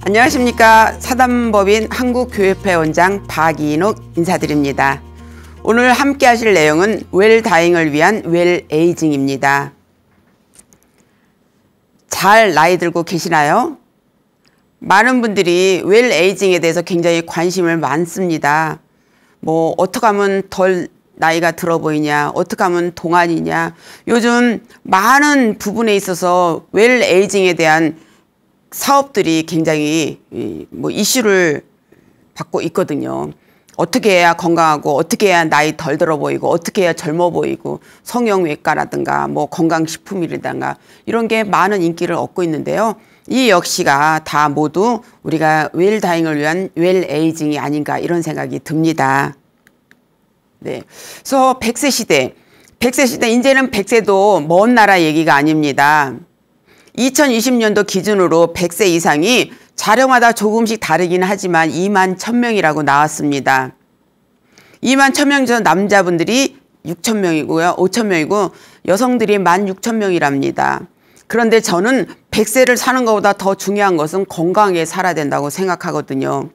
안녕하십니까. 사단법인 한국교회협회 원장 박인옥 인사드립니다. 오늘 함께 하실 내용은 웰다잉을 위한 웰에이징입니다. 잘 나이 들고 계시나요? 많은 분들이 웰에이징에 대해서 굉장히 관심을 많습니다. 어떻게 하면 덜 나이가 들어 보이냐, 어떻게 하면 동안이냐. 요즘 많은 부분에 있어서 웰에이징에 대한 사업들이 굉장히 이슈를 받고 있거든요. 어떻게 해야 건강하고, 어떻게 해야 나이 덜 들어 보이고, 어떻게 해야 젊어 보이고, 성형외과라든가 건강식품이라든가 이런 게 많은 인기를 얻고 있는데요. 이 역시가 다 모두 우리가 웰다잉을 위한 웰에이징이 아닌가 이런 생각이 듭니다. 네. 그래서 100세 시대, 이제는 100세도 먼 나라 얘기가 아닙니다. 2020년도 기준으로 100세 이상이 자료마다 조금씩 다르긴 하지만 2만 1000명이라고 나왔습니다. 2만 1000명 중 남자분들이 6000명이고요. 5000명이고 여성들이 16,000명이랍니다. 그런데 저는 100세를 사는 것보다 더 중요한 것은 건강하게 살아야 된다고 생각하거든요.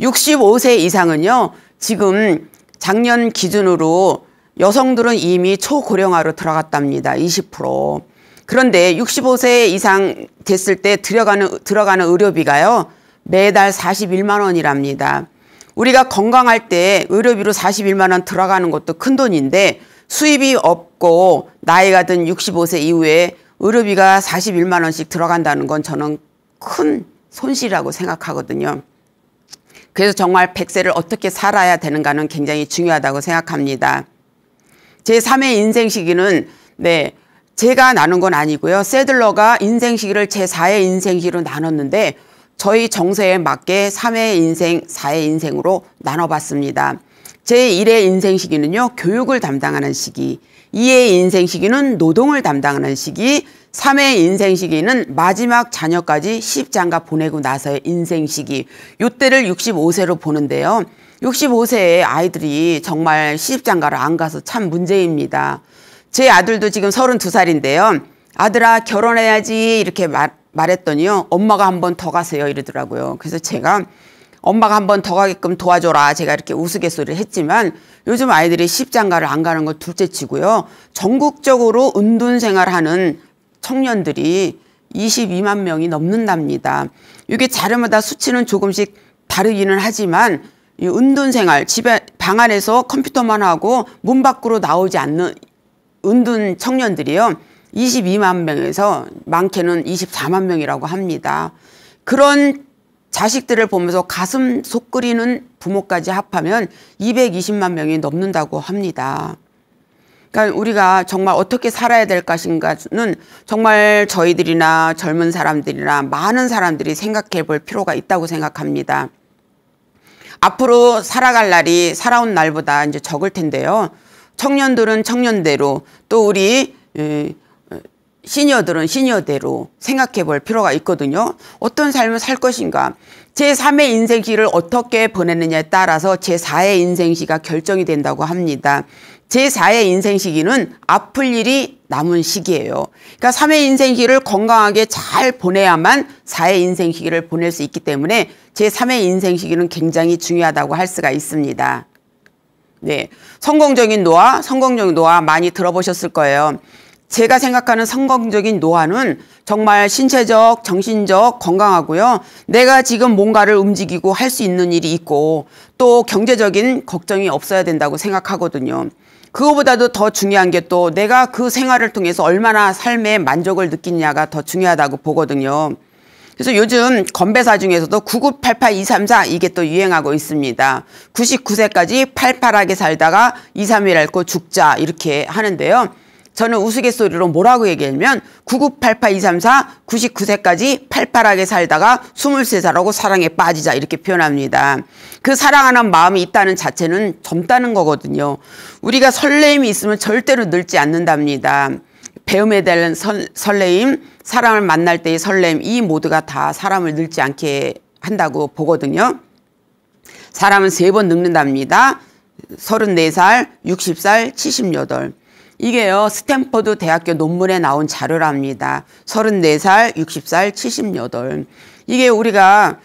65세 이상은요. 지금 작년 기준으로 여성들은 이미 초고령화로 들어갔답니다. 20%. 그런데 65세 이상 됐을 때 들어가는 의료비가요. 매달 41만 원이랍니다. 우리가 건강할 때 의료비로 41만 원 들어가는 것도 큰 돈인데 수입이 없고 나이가 든 65세 이후에 의료비가 41만 원씩 들어간다는 건 저는 큰 손실이라고 생각하거든요. 그래서 정말 100세를 어떻게 살아야 되는가는 굉장히 중요하다고 생각합니다. 제3의 인생 시기는 제가 나눈 건 아니고요. 세들러가 인생 시기를 제4의 인생 시기로 나눴는데 저희 정서에 맞게 3의 인생, 4의 인생으로 나눠봤습니다. 제1의 인생 시기는요. 교육을 담당하는 시기, 2의 인생 시기는 노동을 담당하는 시기, 3의 인생 시기는 마지막 자녀까지 시집장가 보내고 나서의 인생 시기. 이때를 65세로 보는데요. 65세의 아이들이 정말 시집장가를 안 가서 참 문제입니다. 제 아들도 지금 32살인데요. 아들아 결혼해야지 이렇게 말했더니요. 엄마가 한 번 더 가세요 이러더라고요. 그래서 제가 엄마가 한 번 더 가게끔 도와줘라. 제가 이렇게 우스갯소리를 했지만 요즘 아이들이 시집장가를 안 가는 건 둘째치고요. 전국적으로 은둔생활하는 청년들이 22만 명이 넘는답니다. 이게 자료마다 수치는 조금씩 다르기는 하지만 이 은둔생활, 집에 방 안에서 컴퓨터만 하고 문 밖으로 나오지 않는 은둔 청년들이요. 22만 명에서 많게는 24만 명이라고 합니다. 그런 자식들을 보면서 가슴 속 끓이는 부모까지 합하면 220만 명이 넘는다고 합니다. 그러니까 우리가 정말 어떻게 살아야 될 것인가는 정말 저희들이나 젊은 사람들이나 많은 사람들이 생각해 볼 필요가 있다고 생각합니다. 앞으로 살아온 날보다 이제 적을 텐데요. 청년들은 청년대로 또 우리 시니어들은 시니어대로 생각해 볼 필요가 있거든요. 어떤 삶을 살 것인가. 제3의 인생시를 어떻게 보내느냐에 따라서 제4의 인생시가 결정이 된다고 합니다. 제4의 인생시기는 아플 일이 남은 시기예요. 그러니까 3의 인생시기를 건강하게 잘 보내야만 4의 인생시기를 보낼 수 있기 때문에 제3의 인생시기는 굉장히 중요하다고 할 수가 있습니다. 네, 성공적인 노화 많이 들어보셨을 거예요. 제가 생각하는 성공적인 노화는 정말 신체적, 정신적 건강하고요. 내가 지금 뭔가를 움직이고 할 수 있는 일이 있고 또 경제적인 걱정이 없어야 된다고 생각하거든요. 그거보다도 더 중요한 게 또 내가 그 생활을 통해서 얼마나 삶에 만족을 느끼냐가 더 중요하다고 보거든요. 그래서 요즘 건배사 중에서도 9988-234 이게 또 유행하고 있습니다. 99세까지 팔팔하게 살다가 2, 3일 앓고 죽자 이렇게 하는데요. 저는 우스갯소리로 뭐라고 얘기하면 9988-234 99세까지 팔팔하게 살다가 23살하고 사랑에 빠지자 이렇게 표현합니다. 그 사랑하는 마음이 있다는 자체는 젊다는 거거든요. 우리가 설레임이 있으면 절대로 늙지 않는답니다. 배움에 대한 설레임, 사람을 만날 때의 설렘 이 모두가 다 사람을 늙지 않게 한다고 보거든요. 사람은 3번 늙는답니다. 34살, 60살, 78. 이게요, 스탠퍼드 대학교 논문에 나온 자료랍니다. 34살, 60살, 78. 이게 우리가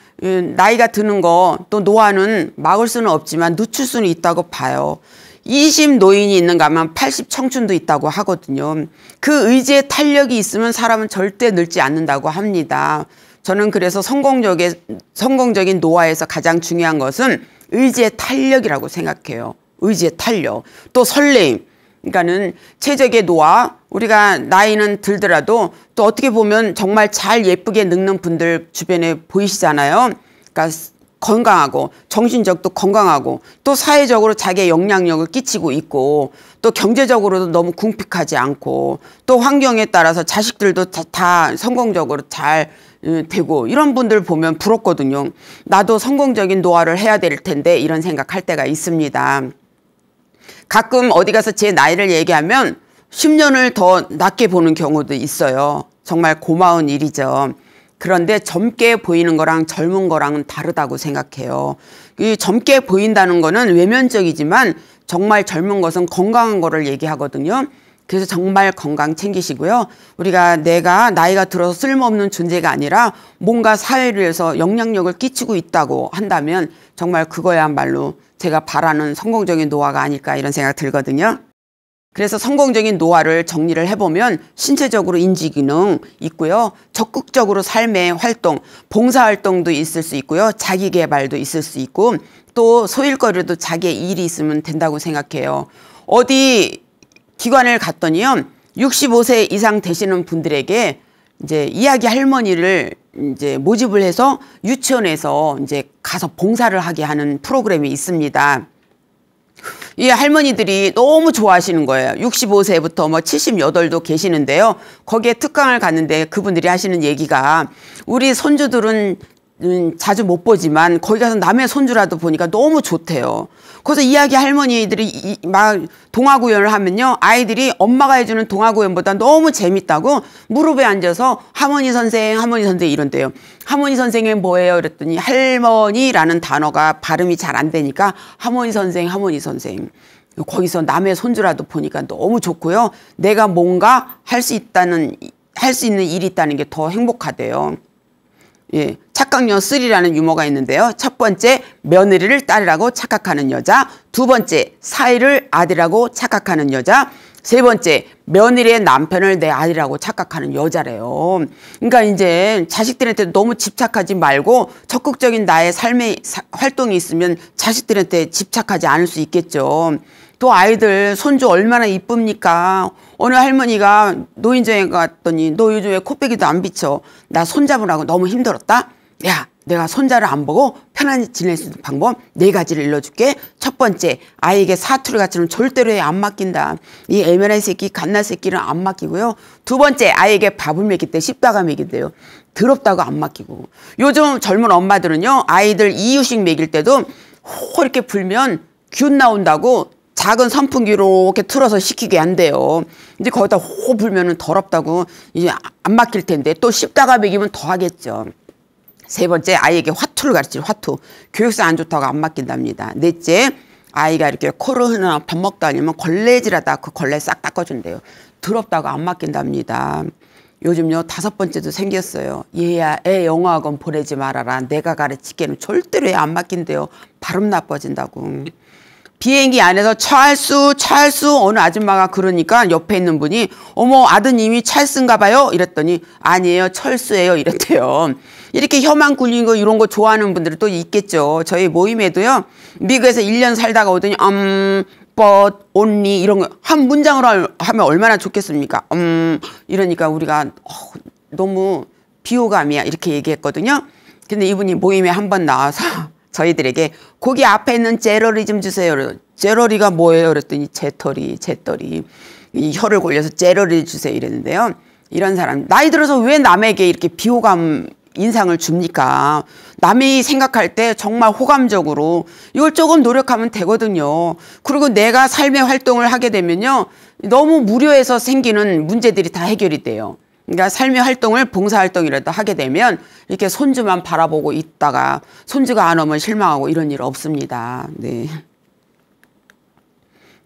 나이가 드는 거, 또 노화는 막을 수는 없지만 늦출 수는 있다고 봐요. 20 노인이 있는가 하면 80 청춘도 있다고 하거든요. 그 의지의 탄력이 있으면 사람은 절대 늙지 않는다고 합니다. 저는 그래서 성공적인 노화에서 가장 중요한 것은 의지의 탄력이라고 생각해요. 의지의 탄력. 또 설레임. 그러니까는 최적의 노화, 우리가 나이는 들더라도 또 어떻게 보면 정말 잘 예쁘게 늙는 분들 주변에 보이시잖아요. 그러니까 건강하고 정신적도 건강하고 또 사회적으로 자기의 영향력을 끼치고 있고 또 경제적으로도 너무 궁핍하지 않고 또 환경에 따라서 자식들도 다 성공적으로 잘 되고 이런 분들 보면 부럽거든요. 나도 성공적인 노화를 해야 될 텐데 이런 생각할 때가 있습니다. 가끔 어디 가서 제 나이를 얘기하면 10년을 더 낮게 보는 경우도 있어요. 정말 고마운 일이죠. 그런데 젊게 보이는 거랑 젊은 거랑은 다르다고 생각해요. 이 젊게 보인다는 거는 외면적이지만 정말 젊은 것은 건강한 거를 얘기하거든요. 그래서 정말 건강 챙기시고요. 내가 나이가 들어서 쓸모없는 존재가 아니라 뭔가 사회를 위해서 영향력을 끼치고 있다고 한다면 정말 그거야말로 제가 바라는 성공적인 노화가 아닐까 이런 생각 들거든요. 그래서 성공적인 노화를 정리를 해보면 신체적으로 인지기능 있고요. 적극적으로 삶의 활동, 봉사활동도 있을 수 있고요. 자기개발도 있을 수 있고 또 소일거리도 자기의 일이 있으면 된다고 생각해요. 어디 기관을 갔더니요. 65세 이상 되시는 분들에게 이제 이야기 할머니를 이제 모집을 해서 유치원에서 이제 가서 봉사를 하게 하는 프로그램이 있습니다. 이 할머니들이 너무 좋아하시는 거예요. 65세부터 뭐 78도 계시는데요. 거기에 특강을 갔는데 그분들이 하시는 얘기가 우리 손주들은 자주 못 보지만 거기 가서 남의 손주라도 보니까 너무 좋대요. 그래서 이야기 할머니들이 막 동화구연을 하면요. 아이들이 엄마가 해주는 동화구연보다 너무 재밌다고 무릎에 앉아서 할머니 선생 이런대요. 할머니 선생이 뭐예요? 그랬더니 할머니라는 단어가 발음이 잘 안 되니까 할머니 선생. 거기서 남의 손주라도 보니까 너무 좋고요. 내가 뭔가 할 수 있는 일이 있다는 게 더 행복하대요. 예, 착각녀 3라는 유머가 있는데요. 첫 번째, 며느리를 딸이라고 착각하는 여자. 두 번째, 사위를 아들이라고 착각하는 여자. 세 번째, 며느리의 남편을 내 아들이라고 착각하는 여자래요. 그러니까 이제 자식들한테 너무 집착하지 말고 적극적인 나의 삶의 활동이 있으면 자식들한테 집착하지 않을 수 있겠죠. 또 아이들 손주 얼마나 이쁩니까? 어느 할머니가 노인정에 갔더니 너 요즘 왜 코빼기도 안 비쳐? 나 손잡으라고 너무 힘들었다? 야, 내가 손자를 안 보고 편안히 지낼 수 있는 방법 4가지를 일러줄게. 첫 번째, 아이에게 사투리 같이는 절대로 안 맡긴다. 이 애매한 새끼, 갓날 새끼는 안 맡기고요. 두 번째, 아이에게 밥을 먹일 때 씹다가 먹인대요. 더럽다고 안 맡기고. 요즘 젊은 엄마들은요, 아이들 이유식 먹일 때도 호 이렇게 불면 균 나온다고 작은 선풍기로 이렇게 틀어서 식히게 한대요. 이제 거기다 호 불면은 더럽다고 이제 안 맡길 텐데 또 씹다가 먹이면 더 하겠죠. 세 번째, 아이에게 화투를 가르치죠. 화투. 교육상 안 좋다고 안 맡긴답니다. 넷째, 아이가 이렇게 코를 흐나 밥 먹다 아니면 걸레질하다 그 걸레 싹 닦아준대요. 더럽다고 안 맡긴답니다. 요즘요 5번째도 생겼어요. 얘야 애 영어학원 보내지 말아라. 내가 가르치기에는 절대로 애 안 맡긴대요. 발음 나빠진다고. 비행기 안에서 찰수 어느 아줌마가 그러니까 옆에 있는 분이 어머 아드님이 찰스인가 봐요 이랬더니 아니에요 철수예요 이랬대요. 이렇게 혀만 굴리는 거 이런 거 좋아하는 분들이 또 있겠죠. 저희 모임에도요 미국에서 1년 살다가 오더니 but only 이런 거 한 문장으로 하면 얼마나 좋겠습니까? 이러니까 우리가 너무 비호감이야 이렇게 얘기했거든요. 근데 이분이 모임에 한번 나와서 저희들에게 거기 앞에 있는 제러리 좀 주세요. 제러리가 뭐예요? 그랬더니 재떨이 이 혀를 골려서 제러리 주세요 이랬는데요. 이런 사람 나이 들어서 왜 남에게 이렇게 비호감 인상을 줍니까? 남이 생각할 때 정말 호감적으로 이걸 조금 노력하면 되거든요. 그리고 내가 삶의 활동을 하게 되면요. 너무 무료해서 생기는 문제들이 다 해결이 돼요. 그러니까 삶의 활동을 봉사활동이라도 하게 되면 이렇게 손주만 바라보고 있다가 손주가 안 오면 실망하고 이런 일 없습니다. 네.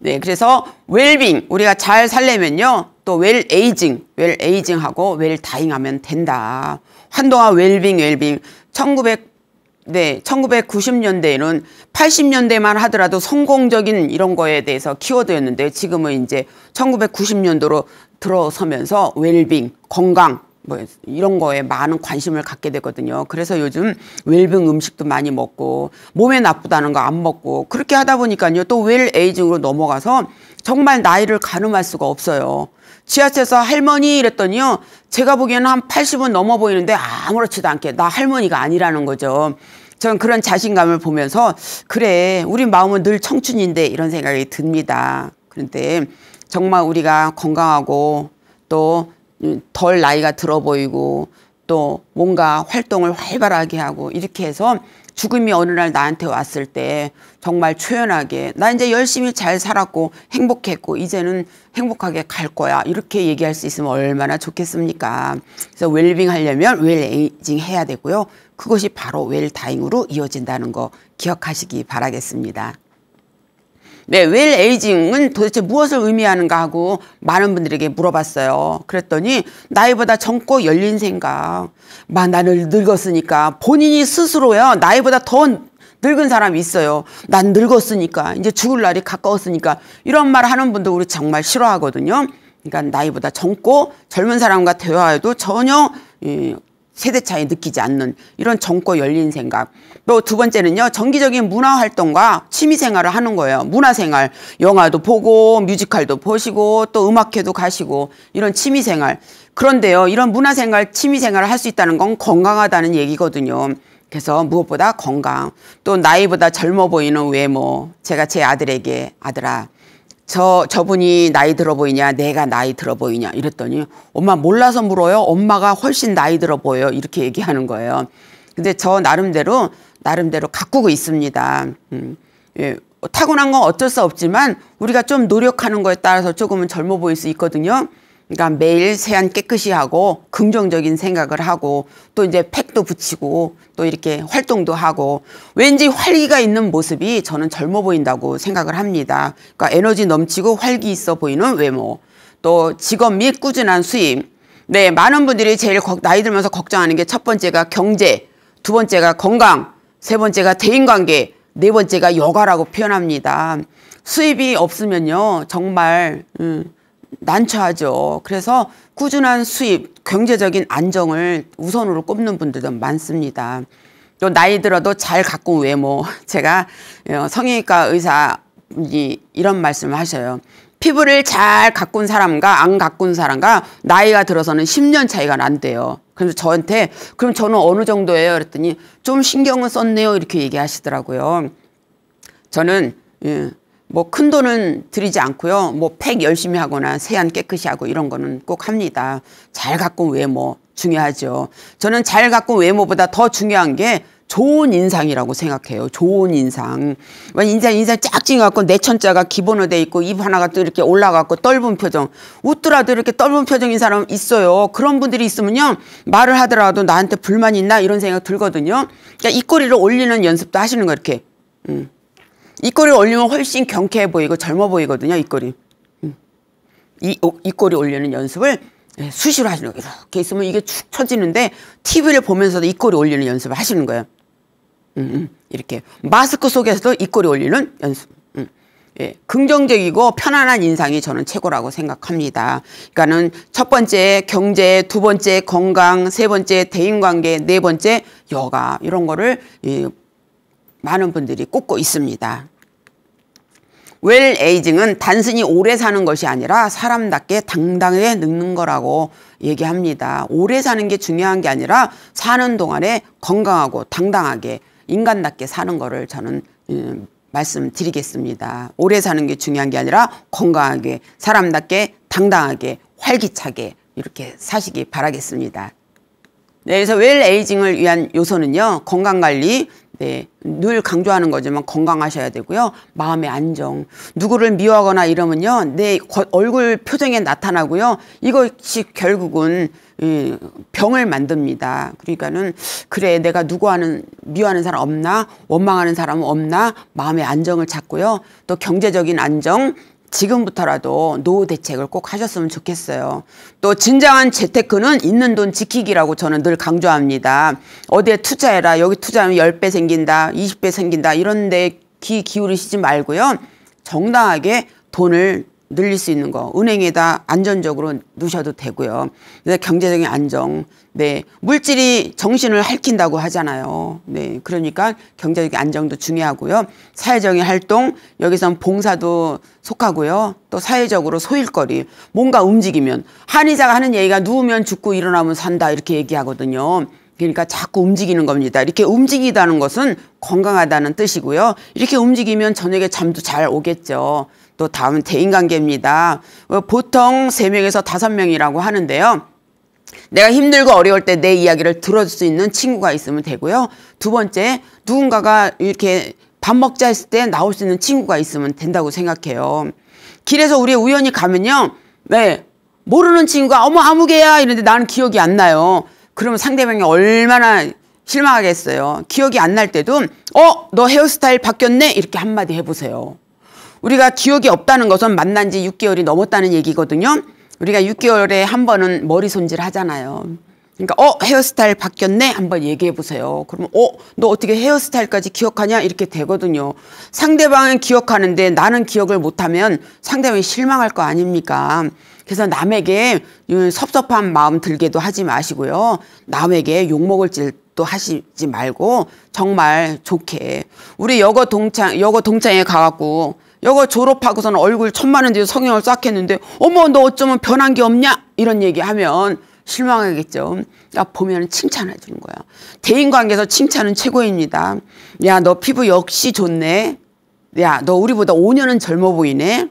네, 그래서 웰빙 우리가 잘 살려면요. 또 웰에이징하고 웰다잉 하면 된다. 한동안 웰빙 1990년대에는 80년대만 하더라도 성공적인 이런 거에 대해서 키워드였는데 지금은 이제 1990년도로 들어서면서 웰빙, 건강 뭐 이런 거에 많은 관심을 갖게 되거든요. 그래서 요즘 웰빙 음식도 많이 먹고 몸에 나쁘다는 거 안 먹고 그렇게 하다 보니까요. 또 웰에이징으로 넘어가서 정말 나이를 가늠할 수가 없어요. 지하철에서 할머니 이랬더니요. 제가 보기에는 한 80은 넘어 보이는데 아무렇지도 않게 나 할머니가 아니라는 거죠. 저는 그런 자신감을 보면서 그래 우리 마음은 늘 청춘인데 이런 생각이 듭니다. 그런데 정말 우리가 건강하고 또 덜 나이가 들어 보이고 또 뭔가 활동을 활발하게 하고 이렇게 해서 죽음이 어느 날 나한테 왔을 때 정말 초연하게 나 이제 열심히 잘 살았고 행복했고 이제는 행복하게 갈 거야 이렇게 얘기할 수 있으면 얼마나 좋겠습니까? 그래서 웰빙 하려면 웰에이징 해야 되고요. 그것이 바로 웰다잉으로 이어진다는 거 기억하시기 바라겠습니다. 네, 웰에이징은 도대체 무엇을 의미하는가 하고 많은 분들에게 물어봤어요. 그랬더니 나이보다 젊고 열린 생각. 나는 늙었으니까 본인이 스스로요. 나이보다 더 늙은 사람이 있어요. 난 늙었으니까 이제 죽을 날이 가까웠으니까 이런 말 하는 분도 우리 정말 싫어하거든요. 그러니까 나이보다 젊은 사람과 대화해도 전혀 세대 차이 느끼지 않는 이런 젊고 열린 생각. 또 두 번째는요. 정기적인 문화활동과 취미생활을 하는 거예요. 문화생활, 영화도 보고 뮤지컬도 보시고 또 음악회도 가시고 이런 취미생활. 그런데요. 이런 문화생활, 취미생활을 할 수 있다는 건 건강하다는 얘기거든요. 그래서 무엇보다 건강, 또 나이보다 젊어 보이는 외모. 제가 제 아들에게 아들아 저분이 나이 들어 보이냐 내가 나이 들어 보이냐 이랬더니 엄마 몰라서 물어요. 엄마가 훨씬 나이 들어 보여요. 이렇게 얘기하는 거예요. 근데 저 나름대로 가꾸고 있습니다. 예, 타고난 건 어쩔 수 없지만 우리가 좀 노력하는 거에 따라서 조금은 젊어 보일 수 있거든요. 그러니까 매일 세안 깨끗이 하고 긍정적인 생각을 하고 또 이제 팩도 붙이고 또 이렇게 활동도 하고 왠지 활기가 있는 모습이 저는 젊어 보인다고 생각을 합니다. 그러니까 에너지 넘치고 활기 있어 보이는 외모, 또 직업 및 꾸준한 수입. 네, 많은 분들이 제일 나이 들면서 걱정하는 게 첫 번째가 경제, 두 번째가 건강, 세 번째가 대인관계, 네 번째가 여가라고 표현합니다. 수입이 없으면요 정말 난처하죠. 그래서 꾸준한 수입, 경제적인 안정을 우선으로 꼽는 분들도 많습니다. 또 나이 들어도 잘 가꾼 외모. 제가 성형외과 의사분이 이런 말씀을 하셔요. 피부를 잘 가꾼 사람과 안 가꾼 사람과 나이가 들어서는 10년 차이가 난대요. 그래서 저한테 그럼 저는 어느 정도예요? 그랬더니 좀 신경을 썼네요. 이렇게 얘기하시더라고요. 저는 뭐 큰 돈은 들이지 않고요. 뭐 팩 열심히 하거나 세안 깨끗이 하고 이런 거는 꼭 합니다. 잘 가꾼 외모 중요하죠. 저는 잘 가꾼 외모보다 더 중요한 게 좋은 인상이라고 생각해요. 좋은 인상. 인상 짝찡이 갖고 내천자가 기본으로 돼 있고 입 하나가 또 이렇게 올라가고 떫은 표정. 웃더라도 이렇게 떫은 표정인 사람 있어요. 그런 분들이 있으면요. 말을 하더라도 나한테 불만 있나 이런 생각 들거든요. 그러니까 입꼬리를 올리는 연습도 하시는 거 이렇게. 입꼬리 올리면 훨씬 경쾌해 보이고 젊어 보이거든요. 입꼬리. 입꼬리 올리는 연습을 수시로 하시는 거예요. 이렇게 있으면 이게 축 처지는데 TV를 보면서도 입꼬리 올리는 연습을 하시는 거예요. 이렇게 마스크 속에서도 입꼬리 올리는 연습. 예, 긍정적이고 편안한 인상이 저는 최고라고 생각합니다. 그러니까는 첫 번째 경제, 두 번째 건강, 세 번째 대인관계, 네 번째 여가 이런 거를 많은 분들이 꼽고 있습니다. 웰에이징은 단순히 오래 사는 것이 아니라 사람답게 당당하게 늙는 거라고 얘기합니다. 오래 사는 게 중요한 게 아니라 사는 동안에 건강하고 당당하게 인간답게 사는 거를 저는 말씀드리겠습니다. 오래 사는 게 중요한 게 아니라 건강하게 사람답게 당당하게 활기차게 이렇게 사시기 바라겠습니다. 네, 그래서 웰에이징을 위한 요소는요. 건강관리, 네, 늘 강조하는 거지만 건강하셔야 되고요. 마음의 안정. 누구를 미워하거나 이러면요, 내 얼굴 표정에 나타나고요. 이것이 결국은 병을 만듭니다. 그러니까는 그래, 내가 미워하는 사람 없나? 원망하는 사람은 없나? 마음의 안정을 찾고요. 또 경제적인 안정. 지금부터라도 노후 대책을 꼭 하셨으면 좋겠어요. 또 진정한 재테크는 있는 돈 지키기라고 저는 늘 강조합니다. 어디에 투자해라. 여기 투자하면 10배 생긴다. 20배 생긴다. 이런 데 기울이시지 말고요. 정당하게 돈을 늘릴 수 있는 거 은행에다 안전적으로 넣으셔도 되고요. 경제적인 안정. 네, 물질이 정신을 핥힌다고 하잖아요. 네, 그러니까 경제적인 안정도 중요하고요. 사회적인 활동, 여기선 봉사도 속하고요. 또 사회적으로 소일거리, 뭔가 움직이면, 한의사가 하는 얘기가 누우면 죽고 일어나면 산다 이렇게 얘기하거든요. 그러니까 자꾸 움직이는 겁니다. 이렇게 움직이다는 것은 건강하다는 뜻이고요. 이렇게 움직이면 저녁에 잠도 잘 오겠죠. 또 다음은 대인관계입니다. 보통 3명에서 5명이라고 하는데요. 내가 힘들고 어려울 때 내 이야기를 들어줄 수 있는 친구가 있으면 되고요. 두 번째, 누군가가 이렇게 밥 먹자 했을 때 나올 수 있는 친구가 있으면 된다고 생각해요. 길에서 우리 우연히 가면요. 네, 모르는 친구가 어머 아무개야 이러는데 나는 기억이 안 나요. 그러면 상대방이 얼마나 실망하겠어요. 기억이 안 날 때도 너 헤어스타일 바뀌었네? 이렇게 한마디 해보세요. 우리가 기억이 없다는 것은 만난 지 6개월이 넘었다는 얘기거든요. 우리가 6개월에 한 번은 머리 손질 하잖아요. 그러니까 헤어스타일 바뀌었네? 한번 얘기해 보세요. 그러면 너 어떻게 헤어스타일까지 기억하냐? 이렇게 되거든요. 상대방은 기억하는데 나는 기억을 못하면 상대방이 실망할 거 아닙니까? 그래서 남에게 섭섭한 마음 들게도 하지 마시고요. 남에게 욕먹을 짓도 하시지 말고 정말 좋게. 우리 여고 동창회 가갖고 여고 졸업하고서는 얼굴 천만원 뒤에 성형을 싹 했는데 어머 너 어쩌면 변한 게 없냐? 이런 얘기하면 실망하겠죠. 보면 칭찬해 주는 거야. 대인관계에서 칭찬은 최고입니다. 야, 너 피부 역시 좋네. 야, 너 우리보다 5년은 젊어 보이네.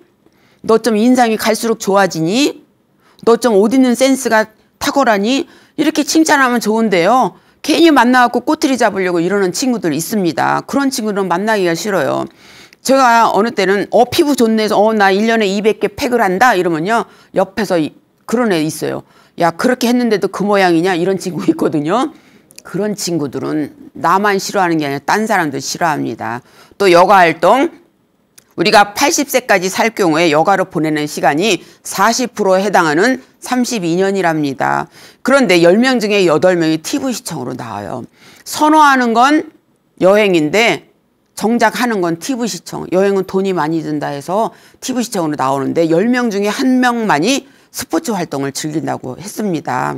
너 좀 인상이 갈수록 좋아지니? 너 좀 옷 입는 센스가 탁월하니? 이렇게 칭찬하면 좋은데요. 괜히 만나갖고 꼬투리 잡으려고 이러는 친구들 있습니다. 그런 친구들은 만나기가 싫어요. 제가 어느 때는 피부 좋네 해서 나 1년에 200개 팩을 한다 이러면요. 옆에서 그런 애 있어요. 야, 그렇게 했는데도 그 모양이냐? 이런 친구 있거든요. 그런 친구들은 나만 싫어하는 게 아니라 딴 사람도 싫어합니다. 또 여가활동. 우리가 80세까지 살 경우에 여가로 보내는 시간이 40%에 해당하는 32년이랍니다. 그런데 10명 중에 8명이 TV 시청으로 나와요. 선호하는 건 여행인데 정작 하는 건 TV 시청. 여행은 돈이 많이 든다 해서 TV 시청으로 나오는데 10명 중에 1명만이 스포츠 활동을 즐긴다고 했습니다.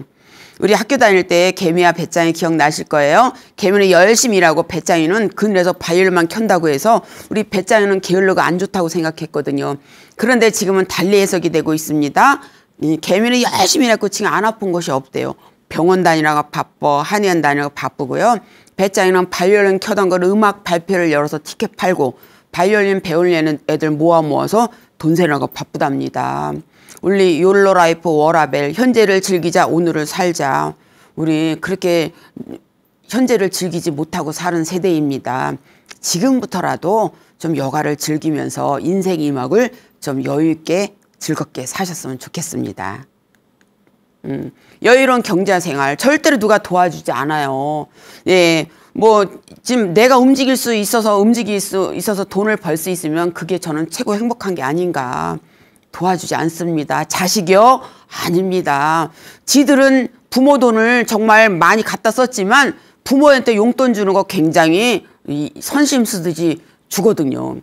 우리 학교 다닐 때 개미와 배짱이 기억나실 거예요. 개미는 열심히 일하고 배짱이는 그늘에서 바이올린만 켠다고 해서 우리 배짱이는 게을러가 안 좋다고 생각했거든요. 그런데 지금은 달리 해석이 되고 있습니다. 개미는 열심히 일하고 지금 안 아픈 것이 없대요. 병원 다니라고 바빠, 한의원 다니라고 바쁘고요. 배짱이는 바이올린 켜던 걸 음악 발표를 열어서 티켓 팔고 바이올린 배우려는 애들 모아서 돈 세라고 바쁘답니다. 우리 욜로 라이프 워라벨, 현재를 즐기자 오늘을 살자. 우리 그렇게 현재를 즐기지 못하고 사는 세대입니다. 지금부터라도 좀 여가를 즐기면서 인생 이막을 좀 여유 있게 즐겁게 사셨으면 좋겠습니다. 여유로운 경제생활 절대로 누가 도와주지 않아요. 예, 지금 내가 움직일 수 있어서 돈을 벌 수 있으면 그게 저는 최고 행복한 게 아닌가. 도와주지 않습니다. 자식이요? 아닙니다. 지들은 부모 돈을 정말 많이 갖다 썼지만 부모한테 용돈 주는 거 굉장히 선심 쓰듯이 주거든요.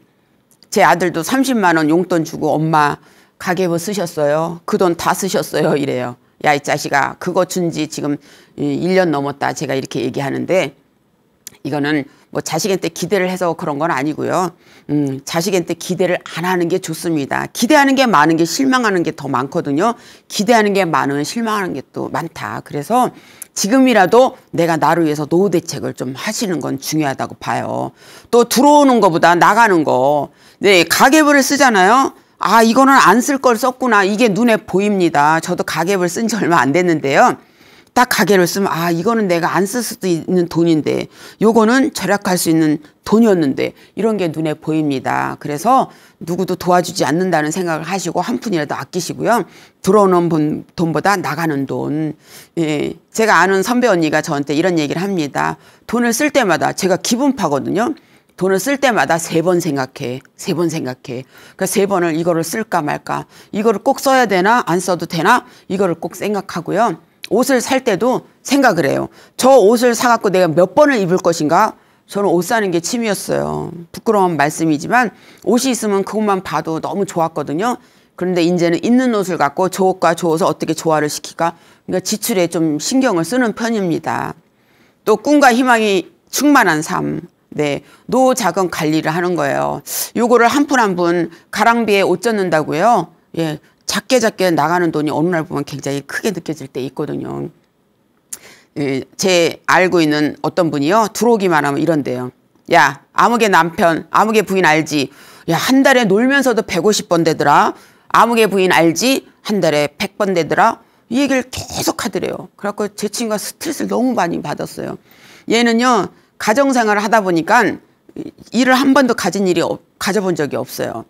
제 아들도 30만 원 용돈 주고 엄마 가계부 쓰셨어요? 그 돈 다 쓰셨어요? 이래요. 야, 이 자식아, 그거 준 지 지금 1년 넘었다. 제가 이렇게 얘기하는데 이거는 자식한테 기대를 해서 그런 건 아니고요. 자식한테 기대를 안 하는 게 좋습니다. 기대하는 게 많은 게 실망하는 게 더 많거든요. 기대하는 게 많으면 실망하는 게 또 많다. 그래서 지금이라도 내가 나를 위해서 노후 대책을 좀 하시는 건 중요하다고 봐요. 또 들어오는 것보다 나가는 거. 네, 가계부를 쓰잖아요. 아, 이거는 안 쓸 걸 썼구나. 이게 눈에 보입니다. 저도 가계부를 쓴 지 얼마 안 됐는데요. 딱 가계를 쓰면 아 이거는 내가 안 쓸 수도 있는 돈인데 요거는 절약할 수 있는 돈이었는데 이런 게 눈에 보입니다. 그래서 누구도 도와주지 않는다는 생각을 하시고 한 푼이라도 아끼시고요. 들어오는 돈보다 나가는 돈. 예, 제가 아는 선배 언니가 저한테 이런 얘기를 합니다. 돈을 쓸 때마다 제가 기분파거든요. 돈을 쓸 때마다 3번 생각해. 3번 생각해. 그러니까 3번을 이거를 쓸까 말까. 이거를 꼭 써야 되나 안 써도 되나 이거를 꼭 생각하고요. 옷을 살 때도 생각을 해요. 저 옷을 사갖고 내가 몇 번을 입을 것인가? 저는 옷 사는 게 취미였어요. 부끄러운 말씀이지만 옷이 있으면 그것만 봐도 너무 좋았거든요. 그런데 이제는 있는 옷을 갖고 저 옷과 저 옷을 어떻게 조화를 시킬까? 그러니까 지출에 좀 신경을 쓰는 편입니다. 또 꿈과 희망이 충만한 삶. 네, 노자금 관리를 하는 거예요. 요거를 한 푼 한 푼 가랑비에 옷 젖는다고요. 예, 작게 나가는 돈이 어느 날 보면 굉장히 크게 느껴질 때 있거든요. 예, 제 알고 있는 어떤 분이요. 들어오기만 하면 이런데요. 야, 아무개 남편, 아무개 부인 알지? 야, 한 달에 놀면서도 150번 되더라. 아무개 부인 알지? 한 달에 100번 되더라. 이 얘기를 계속 하더래요. 그래갖고 제 친구가 스트레스를 너무 많이 받았어요. 얘는요. 가정생활을 하다 보니까 일을 한 번도 가져본 적이 없어요.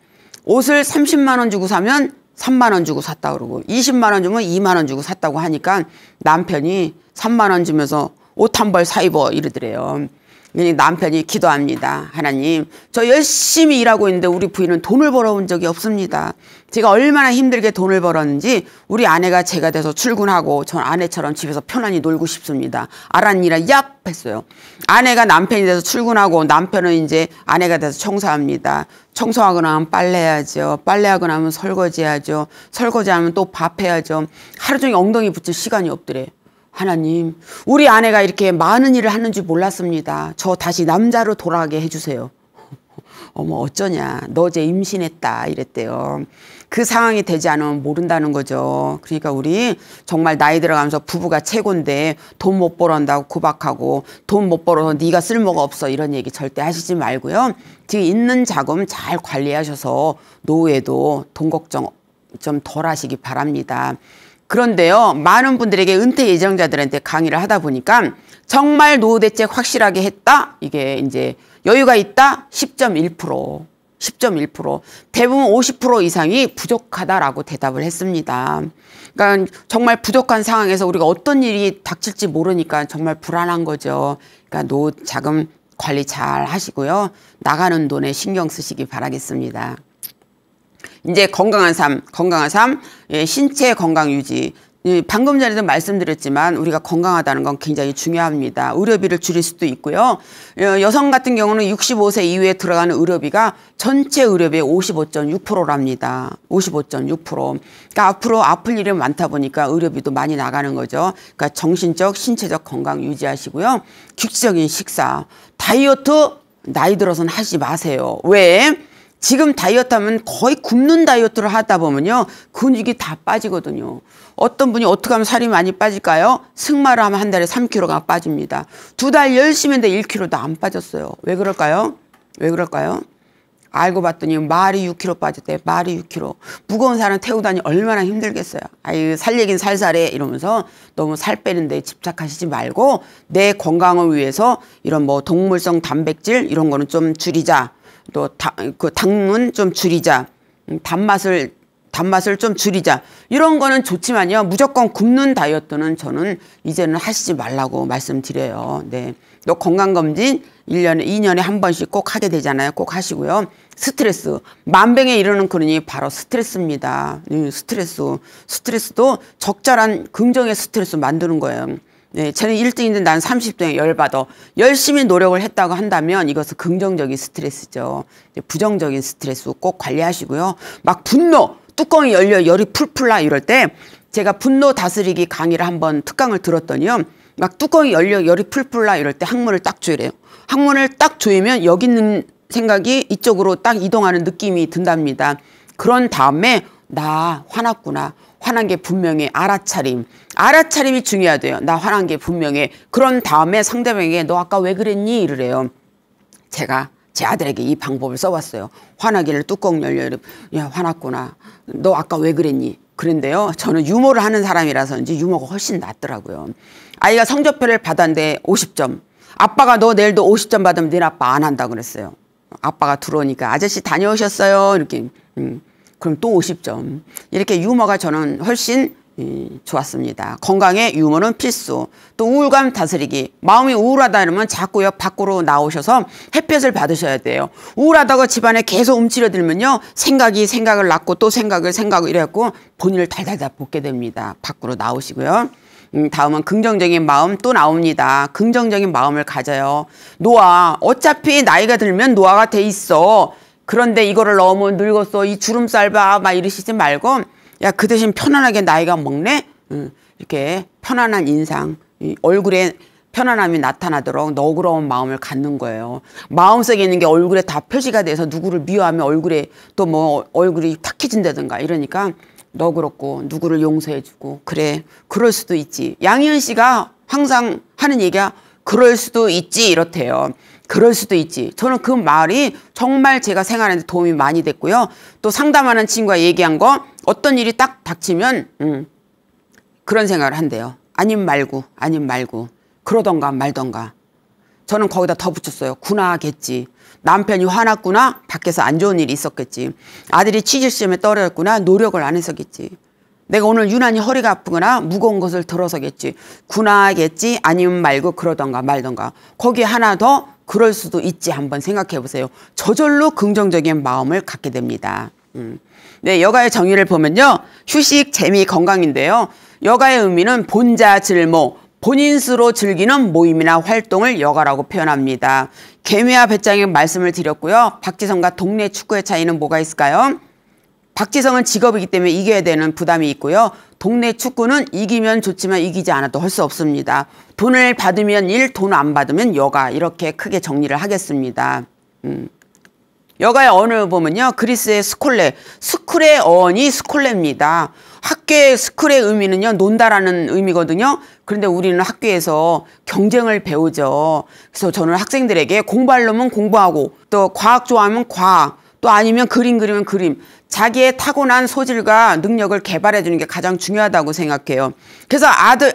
옷을 30만 원 주고 사면 3만 원 주고 샀다 그러고 20만 원 주면 2만 원 주고 샀다고 하니까 남편이 3만 원 주면서 옷 한 벌 사 입어 이러더래요. 남편이 기도합니다. 하나님, 저 열심히 일하고 있는데 우리 부인은 돈을 벌어온 적이 없습니다. 제가 얼마나 힘들게 돈을 벌었는지 우리 아내가 제가 돼서 출근하고 전 아내처럼 집에서 편안히 놀고 싶습니다. 알았니라 얍 했어요. 아내가 남편이 돼서 출근하고 남편은 이제 아내가 돼서 청소합니다. 청소하고 나면 빨래해야죠. 빨래하고 나면 설거지해야죠. 설거지하면 또 밥해야죠. 하루 종일 엉덩이 붙일 시간이 없더래. 하나님, 우리 아내가 이렇게 많은 일을 하는 줄 몰랐습니다. 저 다시 남자로 돌아가게 해주세요. 어머 어쩌냐, 너 어제 임신했다 이랬대요. 그 상황이 되지 않으면 모른다는 거죠. 그러니까 우리 정말 나이 들어가면서 부부가 최고인데 돈 못 벌어온다고 구박하고 돈 못 벌어서 네가 쓸모가 없어 이런 얘기 절대 하시지 말고요. 지금 있는 자금 잘 관리하셔서 노후에도 돈 걱정 좀 덜 하시기 바랍니다. 그런데요, 많은 분들에게 은퇴 예정자들한테 강의를 하다 보니까 정말 노후 대책 확실하게 했다? 이게 이제 여유가 있다? 10.1%. 10.1%. 대부분 50% 이상이 부족하다라고 대답을 했습니다. 그러니까 정말 부족한 상황에서 우리가 어떤 일이 닥칠지 모르니까 정말 불안한 거죠. 그러니까 노후 자금 관리 잘 하시고요. 나가는 돈에 신경 쓰시기 바라겠습니다. 이제 건강한 삶, 예, 신체 건강 유지. 방금 전에도 말씀드렸지만 우리가 건강하다는 건 굉장히 중요합니다. 의료비를 줄일 수도 있고요. 여성 같은 경우는 65세 이후에 들어가는 의료비가 전체 의료비의 55.6%랍니다. 55.6%. 그러니까 앞으로 아플 일이 많다 보니까 의료비도 많이 나가는 거죠. 그러니까 정신적, 신체적 건강 유지하시고요. 규칙적인 식사, 다이어트 나이 들어서는 하지 마세요. 왜? 지금 다이어트 하면 거의 굶는 다이어트를 하다 보면요. 근육이 다 빠지거든요. 어떤 분이 어떻게 하면 살이 많이 빠질까요? 승마를 하면 한 달에 3kg가 빠집니다. 2달 열심히 했는데 1kg도 안 빠졌어요. 왜 그럴까요? 왜 그럴까요? 알고 봤더니 말이 6kg 빠졌대. 말이 6kg. 무거운 사람 태우고 다니 얼마나 힘들겠어요. 아유, 살 얘긴 살살해 이러면서 너무 살 빼는 데 집착하시지 말고 내 건강을 위해서 이런 뭐 동물성 단백질 이런 거는 좀 줄이자. 또 그 당분 좀 줄이자. 단맛을 좀 줄이자. 이런 거는 좋지만요. 무조건 굶는 다이어트는 저는 이제는 하시지 말라고 말씀드려요. 네. 또 건강검진 1년에 2년에 한 번씩 꼭 하게 되잖아요. 꼭 하시고요. 스트레스. 만병에 이르는 근원이 바로 스트레스입니다. 스트레스도 적절한 긍정의 스트레스 만드는 거예요. 네, 저는 1등인데 난 30등에 열받아. 열심히 노력을 했다고 한다면 이것은 긍정적인 스트레스죠. 부정적인 스트레스 꼭 관리하시고요. 막 분노, 뚜껑이 열려 열이 풀풀 나 이럴 때 제가 분노 다스리기 강의를 한번 특강을 들었더니요. 막 뚜껑이 열려 열이 풀풀 나 이럴 때 항문을 딱 조이래요. 항문을 딱 조이면 여기 있는 생각이 이쪽으로 딱 이동하는 느낌이 든답니다. 그런 다음에 나 화났구나. 화난 게 분명해. 알아차림. 알아차림이 중요하대요. 나 화난 게 분명해. 그런 다음에 상대방에게 너 아까 왜 그랬니? 이러래요. 제가 제 아들에게 이 방법을 써봤어요. 화나기를 뚜껑 열려. 야, 화났구나. 너 아까 왜 그랬니? 그런데요, 저는 유머를 하는 사람이라서인지 유머가 훨씬 낫더라고요. 아이가 성적표를 받았는데 50점. 아빠가 너 내일도 50점 받으면 네 아빠 안 한다 그랬어요. 아빠가 들어오니까 아저씨 다녀오셨어요. 이렇게. 그럼 또 50점. 이렇게 유머가 저는 훨씬 좋았습니다. 건강에 유머는 필수. 또 우울감 다스리기. 마음이 우울하다 이러면 자꾸요 밖으로 나오셔서 햇볕을 받으셔야 돼요. 우울하다고 집안에 계속 움츠려들면요, 생각을 낳고 또 생각을 이래갖고 본인을 달달달 볶게 됩니다. 밖으로 나오시고요. 다음은 긍정적인 마음 또 나옵니다. 긍정적인 마음을 가져요. 노화. 어차피 나이가 들면 노화가 돼 있어. 그런데 이거를 너무 늙었어. 이 주름살 봐. 막 이러시지 말고, 야, 그 대신 편안하게 나이가 먹네? 이렇게 편안한 인상, 얼굴에 편안함이 나타나도록 너그러운 마음을 갖는 거예요. 마음속에 있는 게 얼굴에 다 표시가 돼서 누구를 미워하면 얼굴에 또 뭐 얼굴이 탁해진다든가 이러니까 너그럽고 누구를 용서해주고, 그래, 그럴 수도 있지. 양희은 씨가 항상 하는 얘기가 그럴 수도 있지 이렇대요. 그럴 수도 있지. 저는 그 말이 정말 제가 생활하는데 도움이 많이 됐고요. 또 상담하는 친구가 얘기한 거, 어떤 일이 딱 닥치면 그런 생각을 한대요. 아님 말고 그러던가 말던가. 저는 거기다 더 붙였어요. 구나겠지. 남편이 화났구나. 밖에서 안 좋은 일이 있었겠지. 아들이 취직시험에 떨어졌구나. 노력을 안 해서겠지. 내가 오늘 유난히 허리가 아프거나 무거운 것을 들어서겠지. 구나겠지. 아니면 말고 그러던가 말던가. 거기에 하나 더 그럴 수도 있지. 한번 생각해 보세요. 저절로 긍정적인 마음을 갖게 됩니다. 네, 여가의 정의를 보면요, 휴식, 재미, 건강인데요. 여가의 의미는 본자, 즐모, 본인 스스로 즐기는 모임이나 활동을 여가라고 표현합니다. 개미와 배짱에 말씀을 드렸고요. 박지성과 동네 축구의 차이는 뭐가 있을까요? 박지성은 직업이기 때문에 이겨야 되는 부담이 있고요. 동네 축구는 이기면 좋지만 이기지 않아도 할 수 없습니다. 돈을 받으면 일, 돈 안 받으면 여가, 이렇게 크게 정리를 하겠습니다. 여가의 어원을 보면요, 그리스의 스콜레, 스쿨의 어원이 스콜레입니다. 학교의 스쿨의 의미는요, 논다라는 의미거든요. 그런데 우리는 학교에서 경쟁을 배우죠. 그래서 저는 학생들에게 공부하려면 공부하고, 또 과학 좋아하면 과학, 또 아니면 그림 그리면 그림, 자기의 타고난 소질과 능력을 개발해 주는 게 가장 중요하다고 생각해요. 그래서